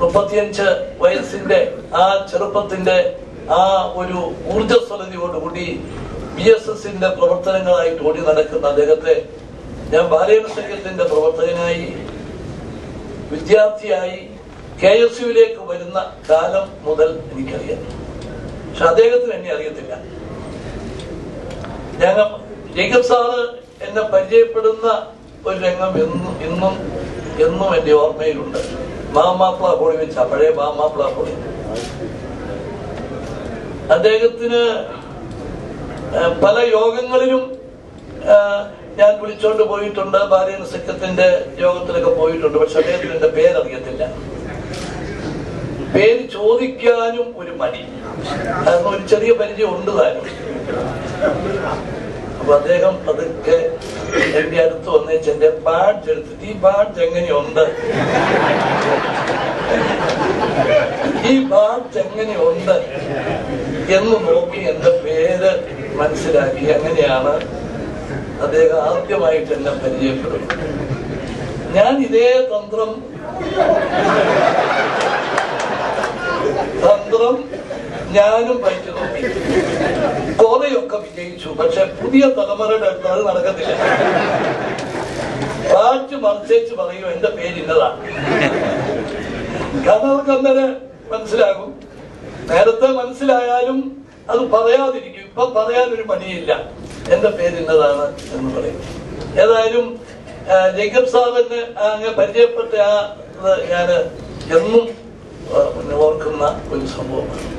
35 വയസ്സിന്റെ ആ ചെറുപ്പത്തിന്റെ ആ ഒരു ഊർജ്ജസ്വലതയോടുകൂടി BSSന്റെ പ്രവർത്തനങ്ങളായിട്ട് ഓടി നടക്കുന്ന അദ്ദേഹത്തെ ഞാൻ ബാലയന സംഘത്തിന്റെ പ്രവർത്തകനായി വിദ്യാർത്ഥിയായി KSUവിലേക്ക് വരുന്ന കാലം മുതൽ എനിക്കറിയാം. പക്ഷെ അദ്ദേഹത്തിന് എന്നെ അറിയത്തില്ല. ജേക്കബ് സാറ് എന്നെ പരിചയപ്പെടുന്ന ഒരു രംഗം എന്നും എന്റെ ഓർമ്മയിലുണ്ട്. മാമാപ്ല ഹോളി വെച്ച പഴയ മാമാപ്ല ഹോളി. അദ്ദേഹത്തിന് പല യോഗങ്ങളിലും ഞാൻ വിളിച്ചോണ്ട് പോയിട്ടുണ്ട്. ബാലയന സഖ്യത്തിന്റെ യോഗത്തിലൊക്കെ പോയിട്ടുണ്ട്. പക്ഷെ അദ്ദേഹത്തിന് എന്റെ പേരറിയത്തില്ല. പേര് ചോദിക്കാനും ഒരു മടി. കാരണം ഒരു ചെറിയ പരിചയം ഉണ്ട് താനും. അപ്പൊ അദ്ദേഹം അതൊക്കെ എന്റെ അടുത്ത് വന്നേച്ച് എന്റെ ബാഡ്ജ് എടുത്തിട്ട് ഈ ബാഡ്ജ് എങ്ങനെയുണ്ട്, ഈ ബാഡ്ജ് എങ്ങനെയുണ്ട് എന്ന് നോക്കി എന്റെ പേര് മനസ്സിലാക്കി. അങ്ങനെയാണ് അദ്ദേഹം ആദ്യമായിട്ട് എന്നെ പരിചയപ്പെടുന്നത്. ഞാൻ ഇതേ തന്ത്രം ഞാനും പയറ്റു നോക്കി. കുറെയൊക്കെ വിജയിച്ചു. പക്ഷെ പുതിയ തലമുറയുടെ അടുത്ത് അത് നടക്കത്തില്ല. ബാറ്റ് മറിച്ചേച്ച് പറയും എന്റെ പേര് ഇന്നതാണ്. കാരണം അവർക്ക് അന്നേരം മനസ്സിലാകും. നേരത്തെ മനസ്സിലായാലും അത് പറയാതിരിക്കും. ഇപ്പൊ പറയാനൊരു മടിയില്ല. എന്റെ പേര് ഇന്നതാണ് എന്ന് പറയും. ഏതായാലും ജേക്കബ് സാറിന് അങ്ങനെ പരിചയപ്പെട്ട ഞാൻ എന്നും ഓർക്കുന്ന ഒരു സംഭവമാണ്.